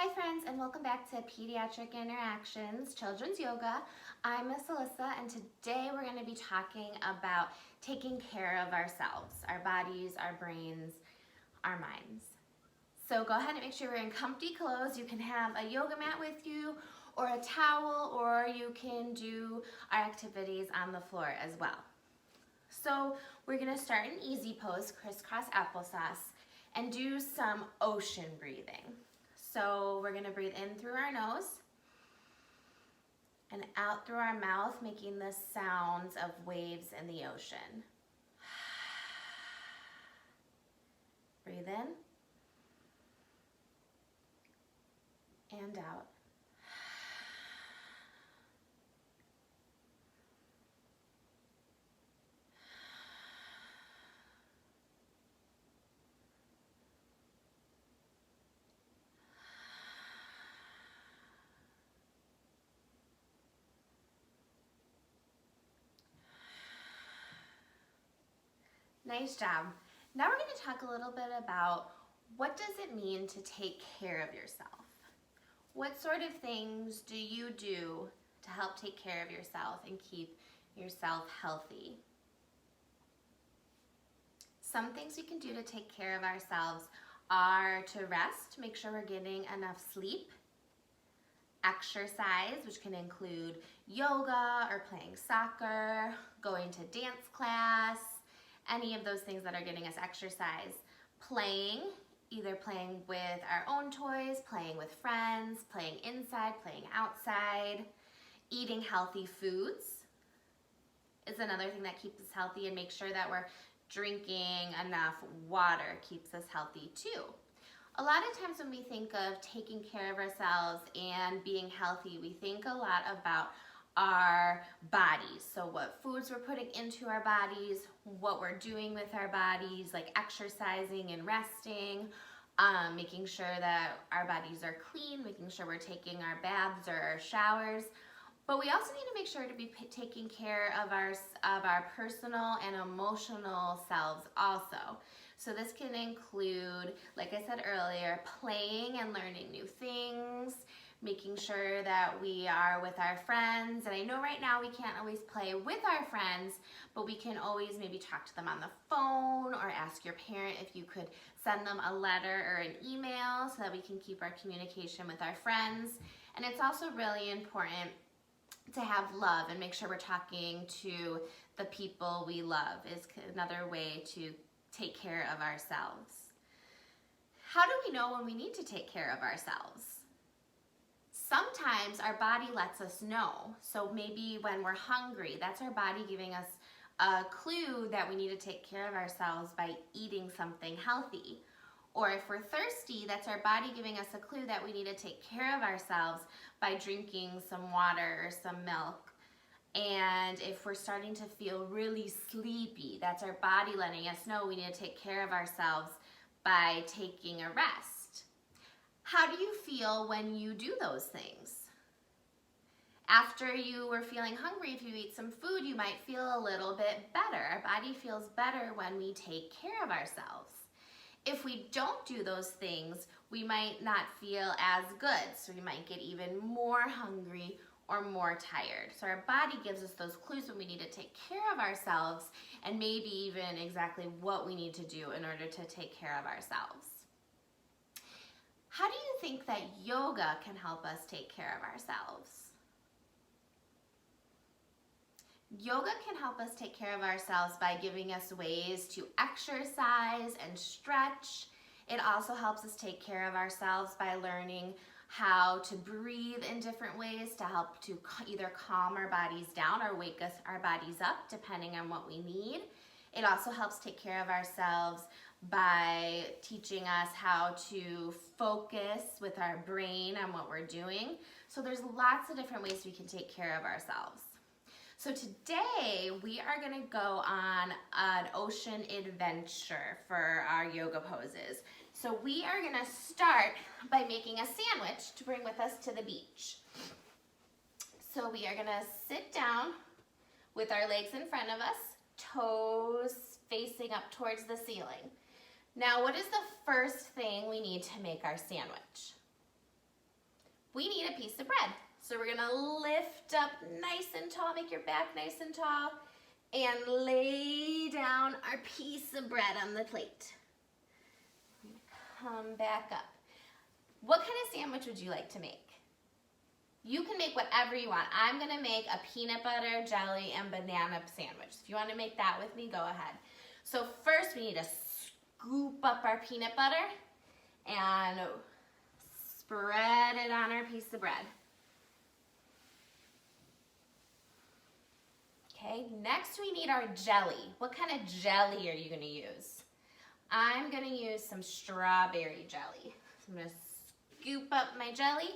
Hi friends, and welcome back to Pediatric Interactions Children's Yoga. I'm Miss Alyssa, and today we're going to be talking about taking care of ourselves, our bodies, our brains, our minds. So go ahead and make sure you're in comfy clothes. You can have a yoga mat with you, or a towel, or you can do our activities on the floor as well. So we're going to start in easy pose, crisscross applesauce, and do some ocean breathing. So we're going to breathe in through our nose and out through our mouth, making the sounds of waves in the ocean. Breathe in and out. Nice job. Now we're going to talk a little bit about what does it mean to take care of yourself? What sort of things do you do to help take care of yourself and keep yourself healthy? Some things we can do to take care of ourselves are to rest, make sure we're getting enough sleep, exercise, which can include yoga or playing soccer, going to dance class, any of those things that are getting us exercise. Playing, either playing with our own toys, playing with friends, playing inside, playing outside. Eating healthy foods is another thing that keeps us healthy, and make sure that we're drinking enough water keeps us healthy too. A lot of times when we think of taking care of ourselves and being healthy, we think a lot about our bodies. So what foods we're putting into our bodies, what we're doing with our bodies, like exercising and resting, making sure that our bodies are clean, making sure we're taking our baths or our showers. But we also need to make sure to be taking care of our personal and emotional selves also. So this can include, like I said earlier, playing and learning new things, making sure that we are with our friends. And I know right now we can't always play with our friends, but we can always maybe talk to them on the phone or ask your parent if you could send them a letter or an email so that we can keep our communication with our friends. And it's also really important to have love and make sure we're talking to the people we love is another way to take care of ourselves. How do we know when we need to take care of ourselves? Sometimes our body lets us know. So maybe when we're hungry, that's our body giving us a clue that we need to take care of ourselves by eating something healthy. Or if we're thirsty, that's our body giving us a clue that we need to take care of ourselves by drinking some water or some milk. And if we're starting to feel really sleepy, that's our body letting us know we need to take care of ourselves by taking a rest. How do you feel when you do those things? After you were feeling hungry, if you eat some food, you might feel a little bit better. Our body feels better when we take care of ourselves. If we don't do those things, we might not feel as good. So we might get even more hungry or more tired. So our body gives us those clues when we need to take care of ourselves, and maybe even exactly what we need to do in order to take care of ourselves. How do you think that yoga can help us take care of ourselves? Yoga can help us take care of ourselves by giving us ways to exercise and stretch. It also helps us take care of ourselves by learning how to breathe in different ways to help to either calm our bodies down or wake our bodies up, depending on what we need. It also helps take care of ourselves by teaching us how to focus with our brain on what we're doing. So there's lots of different ways we can take care of ourselves. So today we are going to go on an ocean adventure for our yoga poses. So we are going to start by making a sandwich to bring with us to the beach. So we are going to sit down with our legs in front of us, toes facing up towards the ceiling. Now, what is the first thing we need to make our sandwich? we need a piece of bread. So we're gonna lift up nice and tall, make your back nice and tall, and lay down our piece of bread on the plate. Come back up. What kind of sandwich would you like to make? You can make whatever you want. I'm gonna make a peanut butter, jelly, and banana sandwich. If you wanna make that with me, go ahead. So first we need to scoop up our peanut butter and spread it on our piece of bread. Okay, next we need our jelly. What kind of jelly are you gonna use? I'm gonna use some strawberry jelly. So I'm gonna scoop up my jelly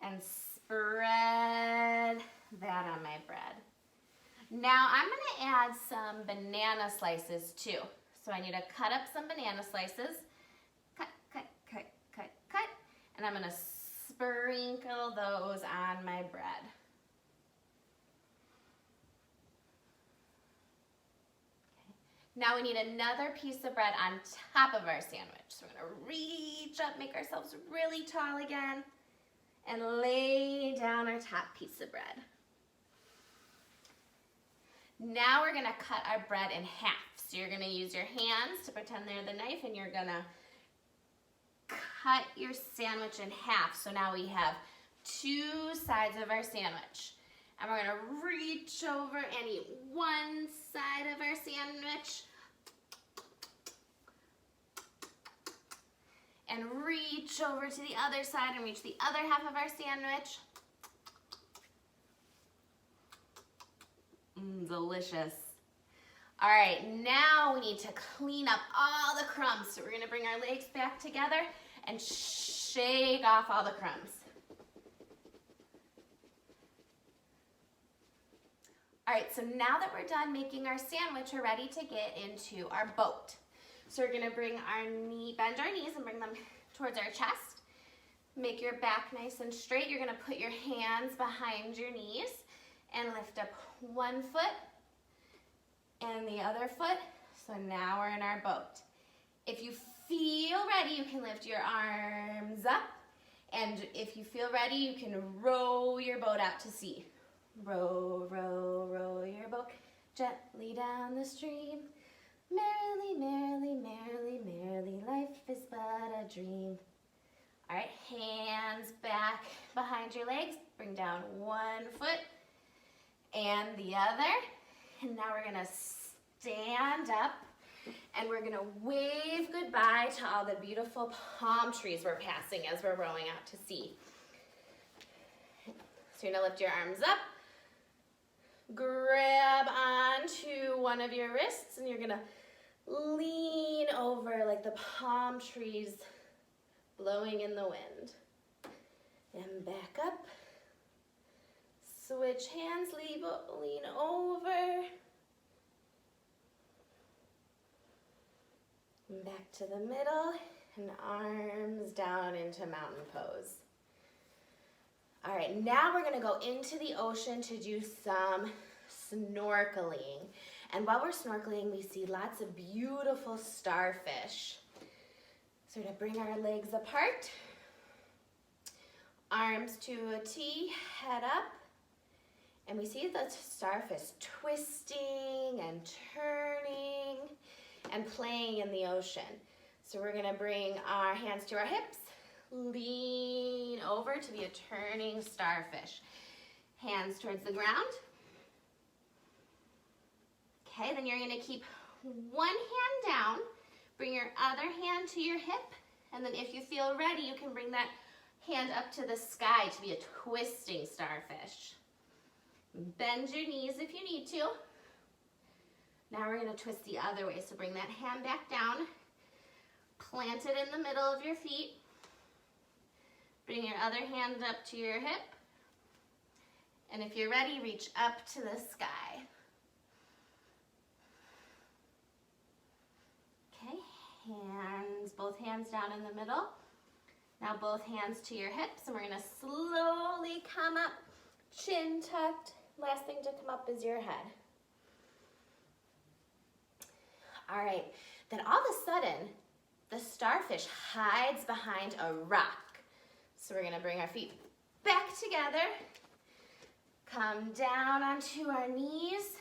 and spread that on my bread. Now I'm gonna add some banana slices too. So I need to cut up some banana slices. Cut, cut, cut, cut, cut. And I'm gonna sprinkle those on my bread. Now we need another piece of bread on top of our sandwich. So we're gonna reach up, make ourselves really tall again, and lay down our top piece of bread. Now we're gonna cut our bread in half. So you're gonna use your hands to pretend they're the knife, and you're gonna cut your sandwich in half. So now we have two sides of our sandwich. And we're gonna reach over and eat one side of our sandwich. And reach over to the other side and reach the other half of our sandwich. Delicious. All right, now we need to clean up all the crumbs. So we're gonna bring our legs back together and shake off all the crumbs. All right, so now that we're done making our sandwich, we're ready to get into our boat. So we're gonna bend our knees and bring them towards our chest. Make your back nice and straight. You're gonna put your hands behind your knees and lift up one foot and the other foot. So now we're in our boat. If you feel ready, you can lift your arms up. And if you feel ready, you can row your boat out to sea. Row, row, row your boat gently down the stream. Merrily, merrily, merrily, merrily, life is but a dream. All right, hands back behind your legs. Bring down one foot and the other. And now we're gonna stand up and we're gonna wave goodbye to all the beautiful palm trees we're passing as we're rowing out to sea. So you're gonna lift your arms up. Grab onto one of your wrists and you're gonna lean over like the palm trees blowing in the wind. And back up. Switch hands, lean over. Back to the middle and arms down into mountain pose. All right, now we're gonna go into the ocean to do some snorkeling. And while we're snorkeling, we see lots of beautiful starfish. So we're gonna bring our legs apart, arms to a T, head up, and we see the starfish twisting and turning and playing in the ocean. So we're gonna bring our hands to our hips, lean over to be a turning starfish. Hands towards the ground. Okay, then you're gonna keep one hand down, bring your other hand to your hip, and then if you feel ready, you can bring that hand up to the sky to be a twisting starfish. Bend your knees if you need to. Now we're gonna twist the other way, so bring that hand back down, plant it in the middle of your feet, bring your other hand up to your hip, and if you're ready, reach up to the sky. Okay, both hands down in the middle. Now both hands to your hips, and we're gonna slowly come up, chin tucked. Last thing to come up is your head. All right, then all of a sudden, the starfish hides behind a rock. So we're gonna bring our feet back together. Come down onto our knees.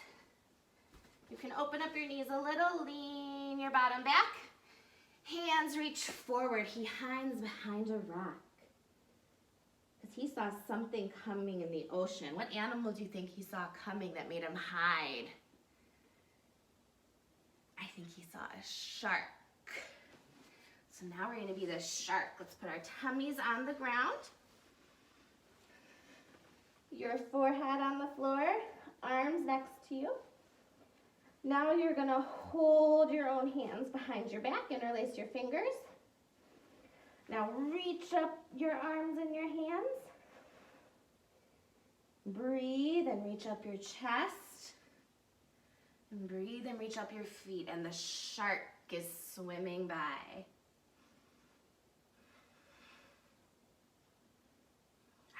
You can open up your knees a little, lean your bottom back. Hands reach forward. He hides behind a rock. Because he saw something coming in the ocean. What animal do you think he saw coming that made him hide? I think he saw a shark. So now we're going to be the shark. Let's put our tummies on the ground. Your forehead on the floor, arms next to you. Now you're going to hold your own hands behind your back, interlace your fingers. Now reach up your arms and your hands. Breathe and reach up your chest. And breathe and reach up your feet, and the shark is swimming by.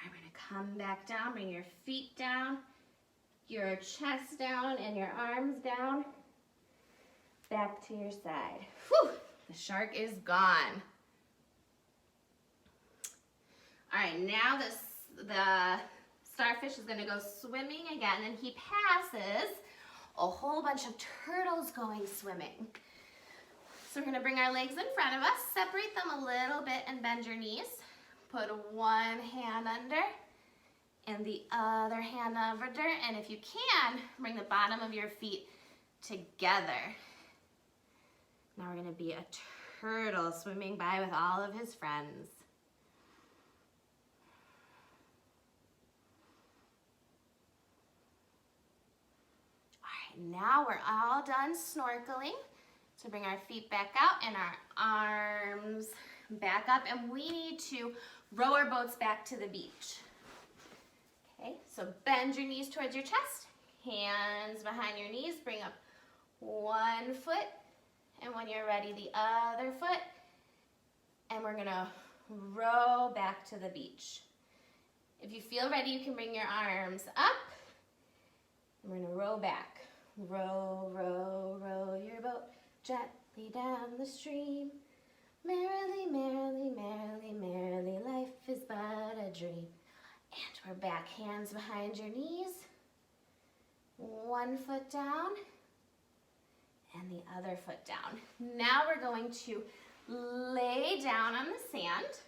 I'm going to come back down, bring your feet down, your chest down, and your arms down. Back to your side. Whew, the shark is gone. All right, now the starfish is going to go swimming again, and he passes a whole bunch of turtles going swimming. So we're going to bring our legs in front of us, separate them a little bit, and bend your knees. Put one hand under and the other hand over, and if you can, bring the bottom of your feet together. Now we're going to be a turtle swimming by with all of his friends. Now we're all done snorkeling. So bring our feet back out and our arms back up, and we need to row our boats back to the beach. Okay, so bend your knees towards your chest, hands behind your knees, bring up one foot, and when you're ready, the other foot, and we're gonna row back to the beach. If you feel ready, you can bring your arms up, and we're gonna row back. Row, row, row your boat gently down the stream. Merrily, merrily, merrily, merrily, life is but a dream. And we're back, hands behind your knees. One foot down and the other foot down. Now we're going to lay down on the sand.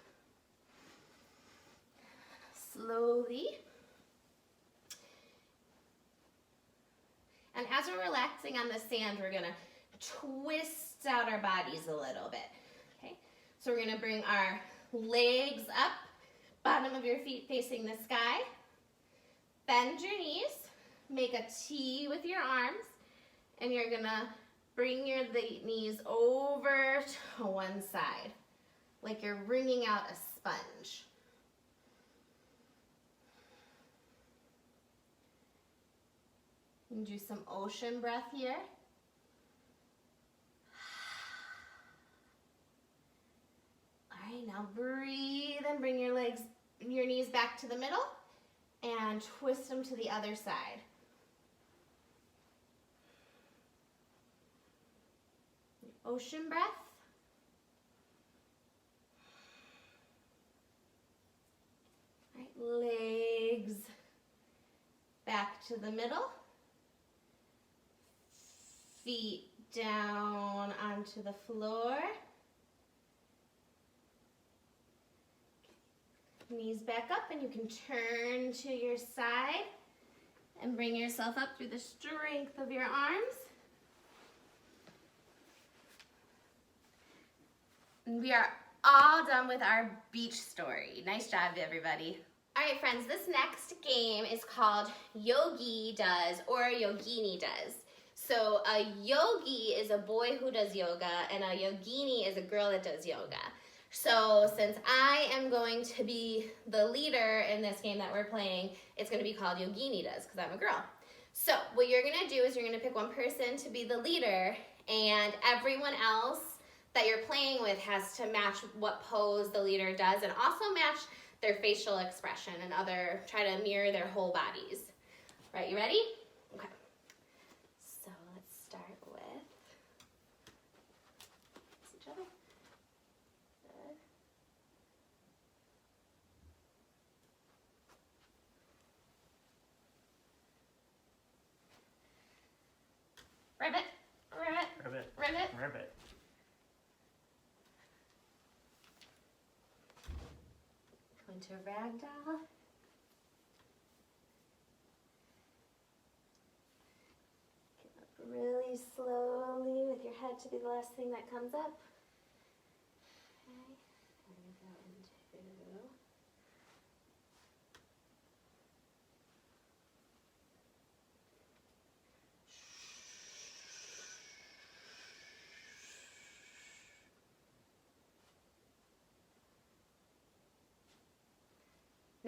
Slowly. And as we're relaxing on the sand, we're going to twist out our bodies a little bit. Okay? So we're going to bring our legs up, bottom of your feet facing the sky. Bend your knees, make a T with your arms, and you're going to bring your knees over to one side, like you're wringing out a sponge. And do some ocean breath here. All right, now breathe and bring your legs, your knees back to the middle and twist them to the other side. Ocean breath. All right, legs back to the middle. Feet down onto the floor. Knees back up, and you can turn to your side and bring yourself up through the strength of your arms. And we are all done with our beach story. Nice job, everybody. All right, friends, this next game is called Yogi Does or Yogini Does. So a yogi is a boy who does yoga, and a yogini is a girl that does yoga. So since I am going to be the leader in this game that we're playing, it's going to be called Yogini Does because I'm a girl. So what you're going to do is you're going to pick one person to be the leader, and everyone else that you're playing with has to match what pose the leader does, and also match their facial expression and try to mirror their whole bodies. Right, you ready? Okay. So let's start with each other. Good. Ribbit, ribbit, Ribbit. ribbit. Ribbit. Go into ragdoll. Get up really slowly with your head to be the last thing that comes up. Okay, we're going to go into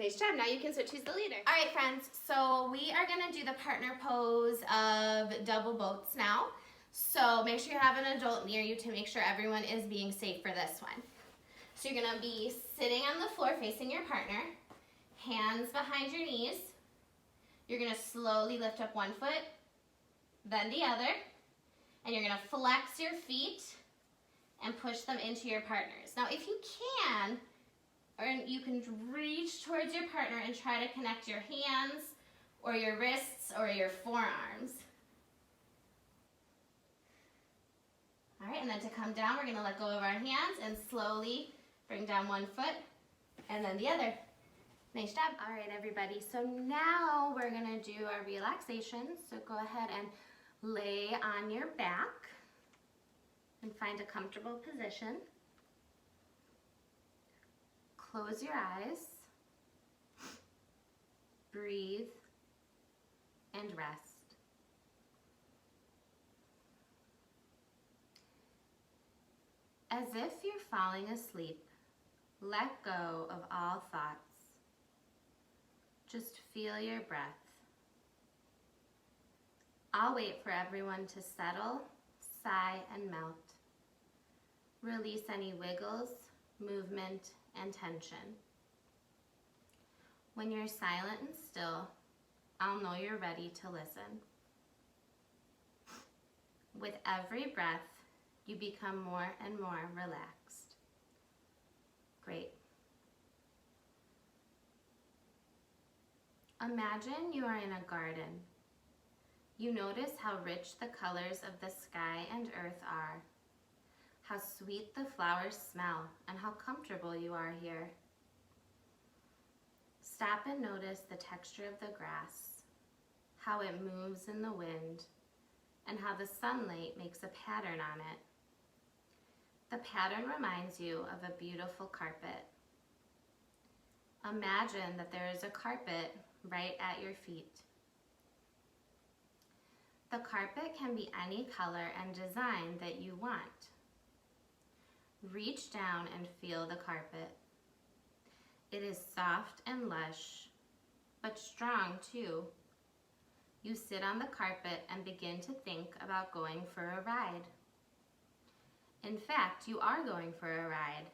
nice job. Now you can switch who's the leader. All right, friends. So we are going to do the partner pose of double boats now. So make sure you have an adult near you to make sure everyone is being safe for this one. So you're going to be sitting on the floor facing your partner, hands behind your knees. You're going to slowly lift up one foot, then the other, and you're going to flex your feet and push them into your partners. Now, if you can, or you can reach towards your partner and try to connect your hands or your wrists or your forearms. All right, and then to come down, we're going to let go of our hands and slowly bring down one foot and then the other. Nice job. All right, everybody. So now we're going to do our relaxation. So go ahead and lay on your back and find a comfortable position. Close your eyes, breathe, and rest. As if you're falling asleep, let go of all thoughts. Just feel your breath. I'll wait for everyone to settle, sigh, and melt. Release any wiggles, movement, and tension. When you're silent and still, I'll know you're ready to listen. With every breath, you become more and more relaxed. Great. Imagine you are in a garden. You notice how rich the colors of the sky and earth are, how sweet the flowers smell, and how comfortable you are here. Stop and notice the texture of the grass, how it moves in the wind, and how the sunlight makes a pattern on it. The pattern reminds you of a beautiful carpet. Imagine that there is a carpet right at your feet. The carpet can be any color and design that you want. Reach down and feel the carpet. It is soft and lush, but strong too. You sit on the carpet and begin to think about going for a ride. In fact, you are going for a ride.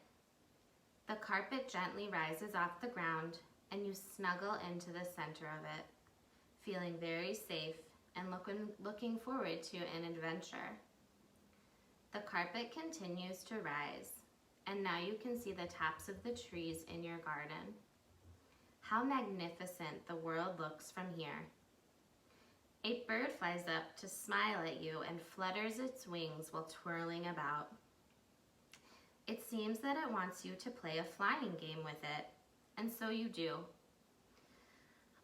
The carpet gently rises off the ground and you snuggle into the center of it, feeling very safe and looking forward to an adventure. The carpet continues to rise, and now you can see the tops of the trees in your garden. How magnificent the world looks from here. A bird flies up to smile at you and flutters its wings while twirling about. It seems that it wants you to play a flying game with it, and so you do.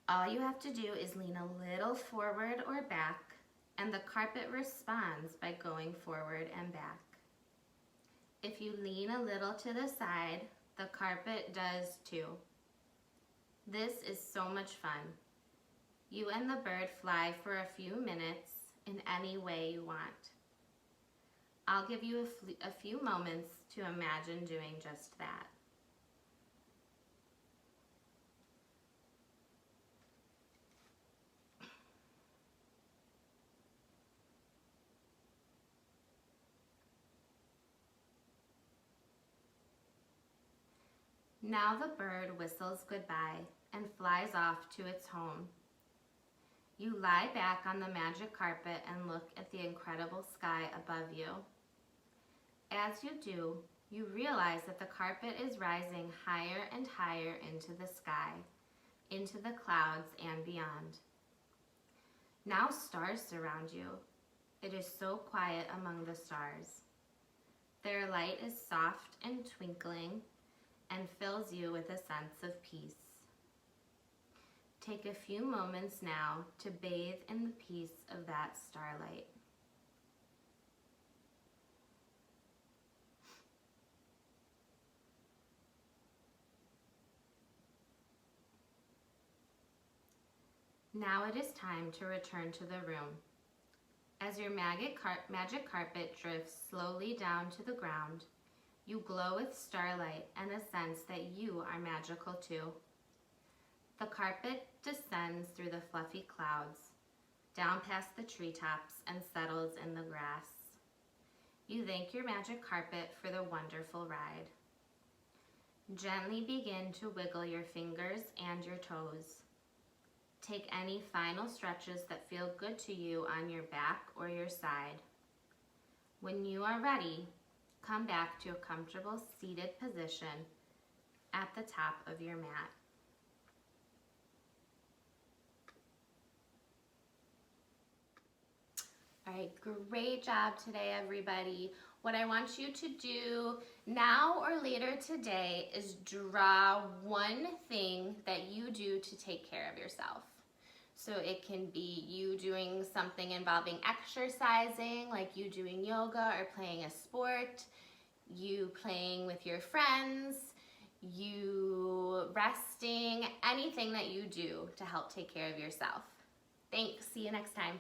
All you have to do is lean a little forward or back, and the carpet responds by going forward and back. If you lean a little to the side, the carpet does too. This is so much fun. You and the bird fly for a few minutes in any way you want. I'll give you a few moments to imagine doing just that. Now the bird whistles goodbye and flies off to its home. You lie back on the magic carpet and look at the incredible sky above you. As you do, you realize that the carpet is rising higher and higher into the sky, into the clouds and beyond. Now stars surround you. It is so quiet among the stars. Their light is soft and twinkling and fills you with a sense of peace. Take a few moments now to bathe in the peace of that starlight. Now it is time to return to the room. As your magic carpet drifts slowly down to the ground, you glow with starlight and a sense that you are magical too. The carpet descends through the fluffy clouds, down past the treetops, and settles in the grass. You thank your magic carpet for the wonderful ride. Gently begin to wiggle your fingers and your toes. Take any final stretches that feel good to you on your back or your side. When you are ready, come back to a comfortable seated position at the top of your mat. All right, great job today, everybody. What I want you to do now or later today is draw one thing that you do to take care of yourself. So it can be you doing something involving exercising, like you doing yoga or playing a sport, you playing with your friends, you resting, anything that you do to help take care of yourself. Thanks, see you next time.